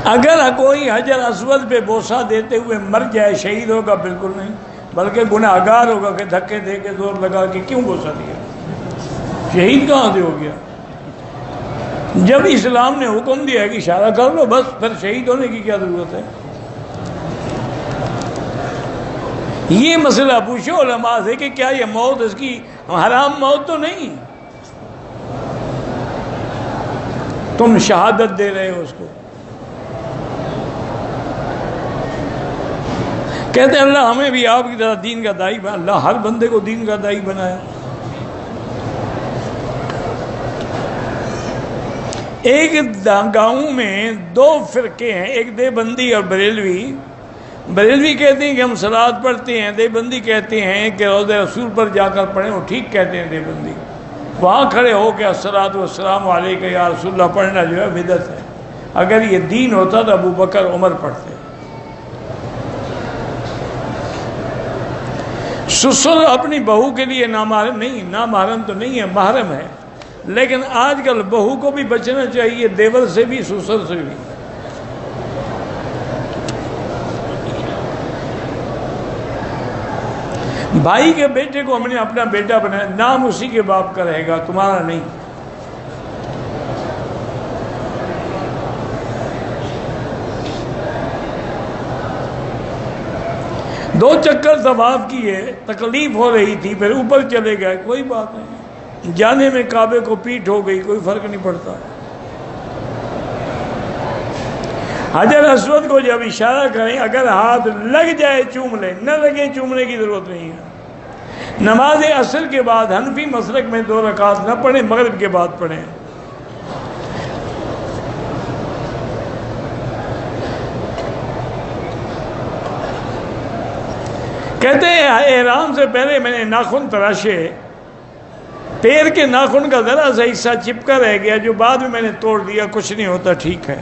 اگر کوئی حجر اسود پہ بوسہ دیتے ہوئے مر جائے شہید ہوگا؟ بالکل نہیں، بلکہ گناہ گار ہوگا کہ دھکے دے کے زور لگا کے کیوں بوسہ دیا، شہید کہاں سے ہو گیا؟ جب اسلام نے حکم دیا ہے کہ اشارہ کر لو بس، پھر شہید ہونے کی کیا ضرورت ہے؟ یہ مسئلہ پوچھو علماء سے کہ کیا یہ موت اس کی حرام موت تو نہیں؟ تم شہادت دے رہے ہو اس کو۔ کہتے ہیں اللہ ہمیں بھی آپ کی طرح دین کا داعی بنا۔ اللہ ہر بندے کو دین کا داعی بنایا۔ ایک گاؤں میں دو فرقے ہیں، ایک دیوبندی اور بریلوی۔ بریلوی کہتے ہیں کہ ہم صلوات پڑھتے ہیں، دیوبندی کہتے ہیں کہ روضہ رسول پر جا کر پڑھیں۔ وہ ٹھیک کہتے ہیں دیوبندی، وہاں کھڑے ہو کے الصلاۃ والسلام علیک یا رسول اللہ پڑھنا جو ہے بدعت ہے۔ اگر یہ دین ہوتا تو ابو بکر عمر پڑھتے۔ سسر اپنی بہو کے لیے نامحرم نہیں، نامحرم تو نہیں ہے، محرم ہے، لیکن آج کل بہو کو بھی بچنا چاہیے دیور سے بھی سسر سے بھی۔ بھائی کے بیٹے کو ہم نے اپنا بیٹا بنایا، نام اسی کے باپ کا رہے گا، تمہارا نہیں۔ دو چکر طواف کیے، تکلیف ہو رہی تھی، پھر اوپر چلے گئے، کوئی بات نہیں، جانے میں کعبے کو پیٹ ہو گئی، کوئی فرق نہیں پڑتا۔ حجر اسود کو جب اشارہ کریں، اگر ہاتھ لگ جائے چوم لیں، نہ لگے چومنے کی ضرورت نہیں ہے۔ نماز عصر کے بعد حنفی مسلک میں 2 رکعت نہ پڑھیں، مغرب کے بعد پڑھیں۔ کہتے ہیں احرام سے پہلے میں نے ناخن تراشے، پیر کے ناخن کا ذرا سا حصہ چپکا رہ گیا جو بعد میں نے توڑ دیا، کچھ نہیں ہوتا، ٹھیک ہے۔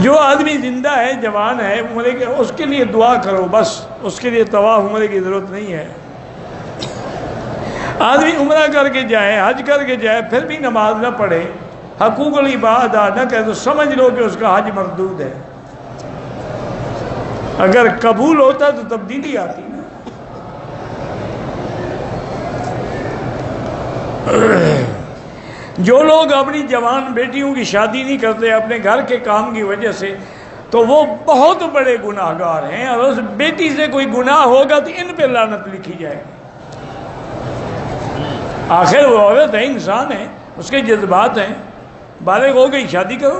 جو آدمی زندہ ہے، جوان ہے، عمرے کے، اس کے لیے دعا کرو بس، اس کے لیے طواف عمرے کی ضرورت نہیں ہے۔ آدمی عمرہ کر کے جائے، حج کر کے جائے، پھر بھی نماز نہ پڑھے، حقوق العباد ادا نہ کرے، تو سمجھ لو کہ اس کا حج مردود ہے۔ اگر قبول ہوتا تو تبدیلی آتی نا۔ جو لوگ اپنی جوان بیٹیوں کی شادی نہیں کرتے اپنے گھر کے کام کی وجہ سے، تو وہ بہت بڑے گناہ گار ہیں، اور اس بیٹی سے کوئی گناہ ہوگا تو ان پہ لعنت لکھی جائے گی۔ آخر وہ عورت ہے، انسان ہے، اس کے جذبات ہیں، بالغ ہو گئی، شادی کرو۔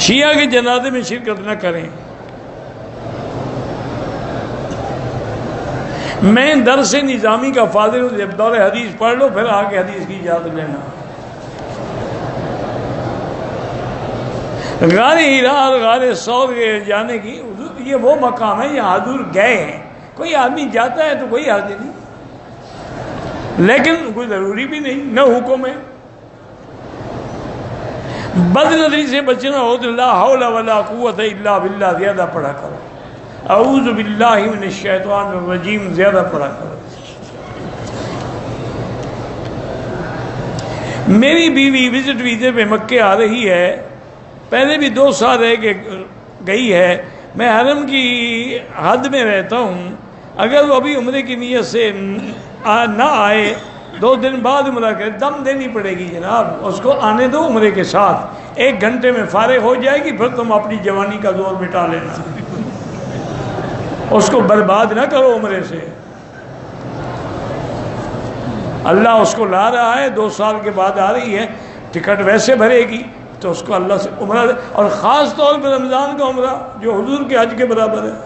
شیعہ کے جنازے میں شرکت نہ کریں۔ میں درس نظامی کا فاضل ہوں، جب دور حدیث پڑھ لو پھر آگے حدیث کی اجازت لینا۔ غار ہیرا اور غار ثور کے جانے کی، یہ وہ مقام ہے جہاں حضور گئے ہیں۔ کوئی آدمی جاتا ہے تو کوئی حاضر نہیں، لیکن کوئی ضروری بھی نہیں، نہ حکم ہے۔ بد نظری سے بچنا ہو تو لا حول ولا قوت الا باللہ زیادہ پڑھا کرو، اعوذ باللہ من الشیطان الرجیم زیادہ پڑھا کرو۔ میری بیوی وزٹ ویزے پہ مکے آ رہی ہے، پہلے بھی 2 سال رہ کے گئی ہے۔ میں حرم کی حد میں رہتا ہوں، اگر وہ ابھی عمرے کی نیت سے نہ آئے، 2 دن بعد عمرہ کرے، دم دینی پڑے گی جناب، اس کو آنے دو عمرے کے ساتھ، 1 گھنٹے میں فارغ ہو جائے گی، پھر تم اپنی جوانی کا زور مٹا لینا، اس کو برباد نہ کرو عمرے سے۔ اللہ اس کو لا رہا ہے، 2 سال کے بعد آ رہی ہے، ٹکٹ ویسے بھرے گی تو اس کو اللہ سے عمرہ، اور خاص طور پر رمضان کا عمرہ جو حضور کے حج کے برابر ہے۔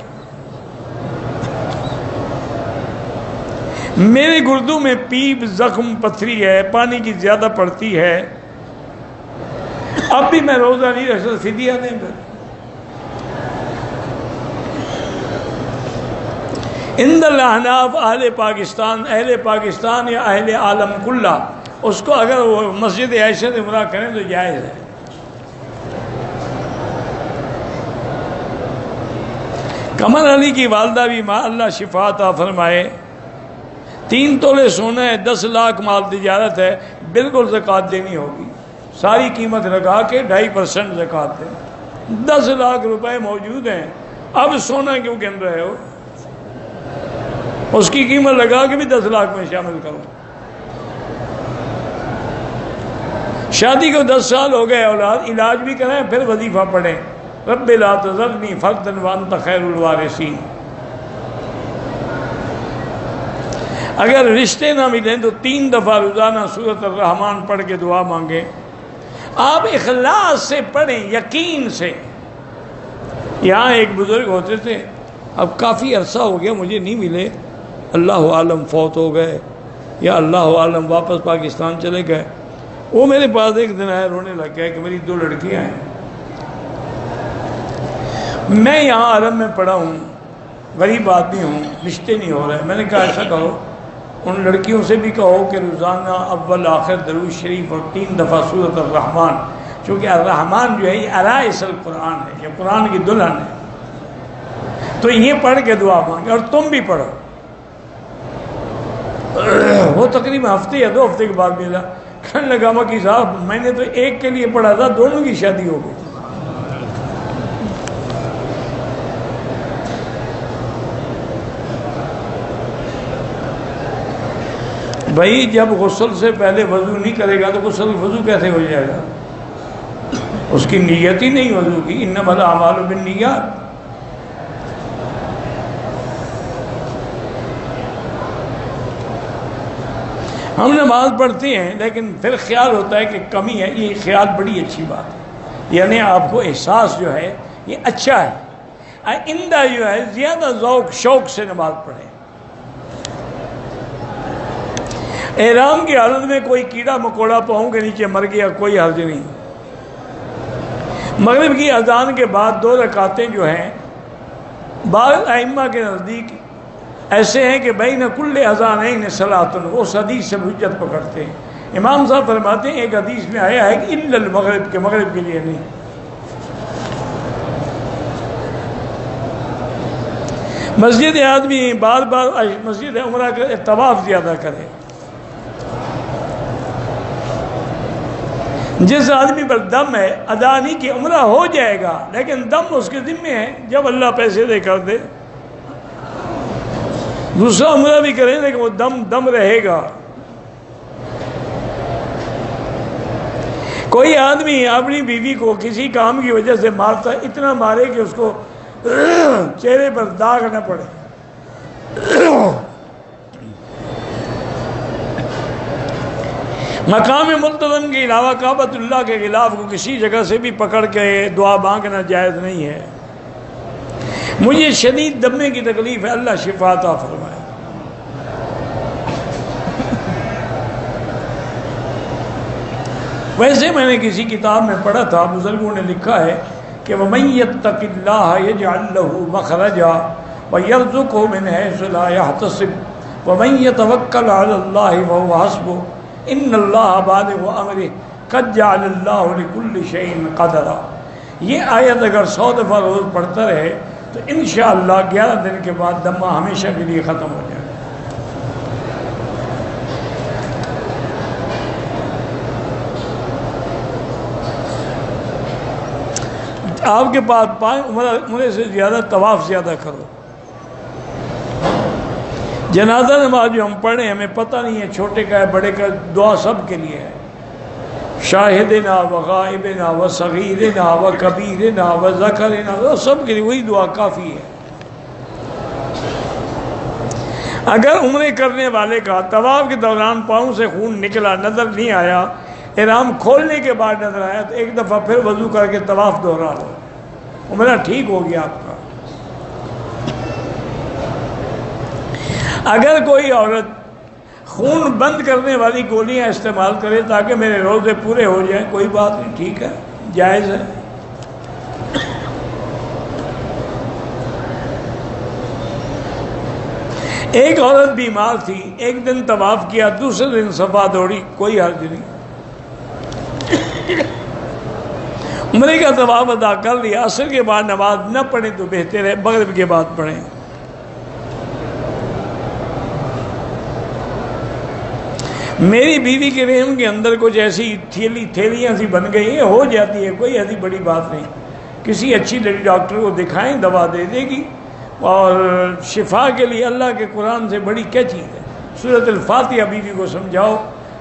میرے گردوں میں پیپ، زخم، پتھری ہے، پانی کی زیادہ پڑتی ہے، اب بھی میں روزہ نہیں رکھ سکتا، فدیہ دیں پھر۔ عند الاحناف اہل پاکستان یا اہل عالم کلہ، اس کو اگر وہ مسجد عائشہ سے عمرہ کریں تو جائز ہے۔ قمر علی کی والدہ بھی ماں اللہ شفا عطا فرمائے، 3 تولے سونا ہے، 10 لاکھ مال تجارت ہے، بالکل زکوٰۃ دینی ہوگی، ساری قیمت لگا کے 2.5% زکوٰۃ دیں۔ 10 لاکھ روپے موجود ہیں، اب سونا کیوں گن رہے ہو؟ اس کی قیمت لگا کے بھی 10 لاکھ میں شامل کرو۔ شادی کو 10 سال ہو گئے، اولاد علاج بھی کریں، پھر وظیفہ پڑھیں، رب لا تذرنی فردا وانت خیر الوارثین۔ اگر رشتے نہ ملیں تو 3 دفعہ روزانہ سورۃ الرحمن پڑھ کے دعا مانگیں۔ آپ اخلاص سے پڑھیں، یقین سے۔ یہاں ایک بزرگ ہوتے تھے، اب کافی عرصہ ہو گیا مجھے نہیں ملے، اللہ عالم فوت ہو گئے یا اللہ عالم واپس پاکستان چلے گئے۔ وہ میرے پاس ایک دن آئے، رونے لگ گیا کہ میری 2 لڑکیاں ہیں، میں یہاں عرب میں پڑھا ہوں، غریب آدمی ہوں، رشتے نہیں ہو رہے۔ میں نے کہا ایسا کرو، ان لڑکیوں سے بھی کہو کہ روزانہ اول آخر درود شریف اور 3 دفعہ سورۃ الرحمن، چونکہ الرحمن جو ہے یہ عرائس القرآن ہے، یہ قرآن کی دلہن ہے، تو یہ پڑھ کے دعا مانگے، اور تم بھی پڑھو۔ وہ تقریباً ہفتے یا 2 ہفتے کے بعد ملا، کہنے لگا مکی صاحب میں نے تو ایک کے لیے پڑھا تھا، دونوں کی شادی ہو گئی۔ بھائی جب غسل سے پہلے وضو نہیں کرے گا تو وضو کیسے ہو جائے گا؟ اس کی نیت ہی نہیں وضو کی، انما الاعمال بالنیات۔ ہم نماز پڑھتے ہیں لیکن پھر خیال ہوتا ہے کہ کمی ہے، یہ خیال بڑی اچھی بات ہے، یعنی آپ کو احساس جو ہے یہ اچھا ہے، آئندہ جو ہے زیادہ ذوق شوق سے نماز پڑھیں۔ احرام کی حالت میں کوئی کیڑا مکوڑا پاؤں کے نیچے مر گیا، کوئی حرج نہیں۔ مغرب کی اذان کے بعد 2 رکعتیں جو ہیں، بعض ائمہ کے نزدیک ایسے ہیں کہ بین کل اذانین صلاۃ، اس حدیث سے حجت پکڑتے ہیں۔ امام صاحب فرماتے ہیں ایک حدیث میں آیا ہے کہ الا المغرب، کے مغرب کے لیے نہیں۔ مسجد آدمی بار بار مسجد عمرہ کا طواف زیادہ کرے۔ جس آدمی پر دم ہے، ادا نہیں کہ عمرہ ہو جائے گا لیکن دم اس کے ذمے ہے، جب اللہ پیسے دے کر دے، دوسرا عمرہ بھی کرے لیکن وہ دم رہے گا۔ کوئی آدمی اپنی بیوی کو کسی کام کی وجہ سے مارتا ہے، اتنا مارے کہ اس کو چہرے پر داغ نہ پڑے۔ مقام ملتزم کے علاوہ کعبۃ اللہ کے خلاف کو کسی جگہ سے بھی پکڑ کے دعا مانگنا جائز نہیں ہے۔ مجھے شدید دمے کی تکلیف ہے، اللہ شفا عطا فرمائے۔ ویسے میں نے کسی کتاب میں پڑھا تھا، بزرگوں نے لکھا ہے کہ وَمَن يَتَّقِ اللَّهَ يَجْعَل لَّهُ مَخْرَجًا وَيَرْزُقْهُ مِنْ حَيْثُ لَا يَحْتَسِبُ وَمَن يَتَوَكَّلْ عَلَى اللَّهِ فَهُوَ حَسْبُهُ ان اللہ بالغ امرہ قد جعل اللہ لکل شیء قدرا۔ یہ آیت اگر 100 دفعہ روز پڑھتا رہے تو انشاءاللہ 11 دن کے بعد دمہ ہمیشہ کے لیے ختم ہو جائے گا۔ آپ کے پاس عمرے سے زیادہ طواف زیادہ کرو۔ جنازہ نماز جو ہم پڑھیں ہمیں پتہ نہیں ہے چھوٹے کا ہے بڑے کا، دعا سب کے لیے ہے، شاہدنا و غائبنا و صغیرنا و کبیرنا و ذکرنا، سب کے لیے وہی دعا کافی ہے۔ اگر عمرے کرنے والے کا طواف کے دوران پاؤں سے خون نکلا، نظر نہیں آیا، احرام کھولنے کے بعد نظر آیا تو ایک دفعہ پھر وضو کر کے طواف دوہرا لو، عمرہ ٹھیک ہو گیا آپ کا۔ اگر کوئی عورت خون بند کرنے والی گولیاں استعمال کرے تاکہ میرے روزے پورے ہو جائیں، کوئی بات نہیں، ٹھیک ہے، جائز ہے۔ ایک عورت بیمار تھی، ایک دن طواف کیا، دوسرے دن صفا دوڑی، کوئی حرج نہیں، عمرے کا طواف ادا کر لیا، عصر کے بعد نماز نہ پڑھیں تو بہتر ہے، مغرب کے بعد پڑھیں۔ میری بیوی کے رحم کے اندر کچھ ایسی تھیلیاں سی بن گئی ہیں، ہو جاتی ہے، کوئی ایسی بڑی بات نہیں. کسی اچھی ڈاکٹر کو دکھائیں، دوا دے دے گی. اور شفا کے لیے اللہ کے قرآن سے بڑی کیا چیز ہے. سورۃ الفاتحہ بیوی کو سمجھاؤ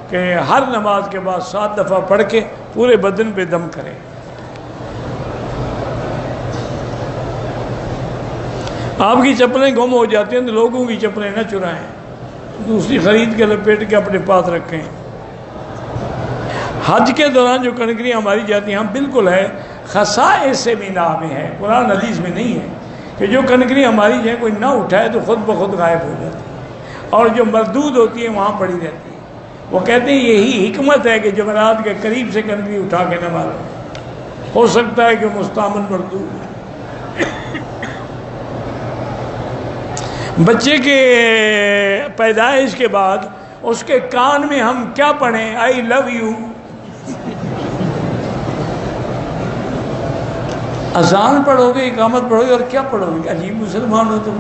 کہ ہر نماز کے بعد 7 دفعہ پڑھ کے پورے بدن پہ دم کرے. آپ کی چپلیں گم ہو جاتی ہیں تو لوگوں کی چپلیں نہ چرائیں، دوسری خرید کے لپیٹ کے اپنے پاس رکھیں. حج کے دوران جو کنکریاں ماری جاتی ہیں، ہم بالکل ہے، خصائص مینا میں ہے، قرآن حدیث میں نہیں ہے کہ جو کنکریاں ماری جائیں کوئی نہ اٹھائے تو خود بخود غائب ہو جاتی ہے، اور جو مردود ہوتی ہے وہاں پڑی رہتی ہے. وہ کہتے ہیں یہی حکمت ہے کہ جمعرات کے قریب سے کنکری اٹھا کے نہ مارو، ہو سکتا ہے کہ مستعمل مردود ہے. بچے کے پیدائش کے بعد اس کے کان میں ہم کیا پڑھیں؟ آئی لو یو. اذان پڑھو گے، اقامت پڑھو گے، اور کیا پڑھو گے؟ عجیب مسلمان ہو تم.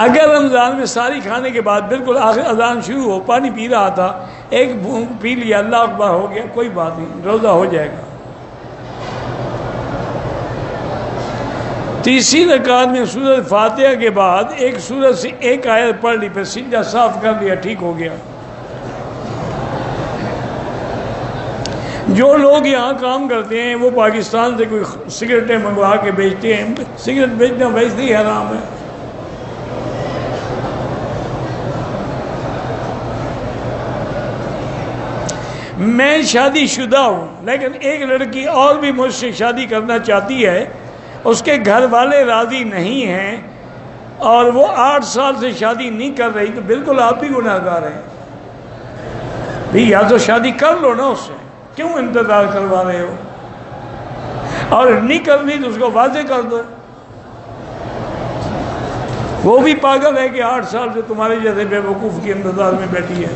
اگر رمضان میں ساری کھانے کے بعد بالکل آخر اذان شروع ہو، پانی پی رہا تھا، ایک بھونک پی لیا، اللہ اکبر ہو گیا، کوئی بات نہیں، روزہ ہو جائے گا. تیسری رکعت میں سورۃ فاتحہ کے بعد ایک سورت سے ایک آیت پڑھ لی، پھر سجدہ صاف کر لیا، ٹھیک ہو گیا. جو لوگ یہاں کام کرتے ہیں وہ پاکستان سے کوئی سگریٹیں منگوا کے بیچتے ہیں، سگریٹ بیچنا ویسے ہی حرام ہے. میں شادی شدہ ہوں، لیکن ایک لڑکی اور بھی مجھ سے شادی کرنا چاہتی ہے، اس کے گھر والے راضی نہیں ہیں، اور وہ 8 سال سے شادی نہیں کر رہی، تو بالکل آپ بھی گناہ گار ہیں. بھی یا تو شادی کر لو نا، اس سے کیوں انتظار کروا رہے ہو؟ اور نہیں کرنی تو اس کو واضح کر دو. وہ بھی پاگل ہے کہ 8 سال سے تمہارے جیسے بے وقوف کی انتظار میں بیٹھی ہے.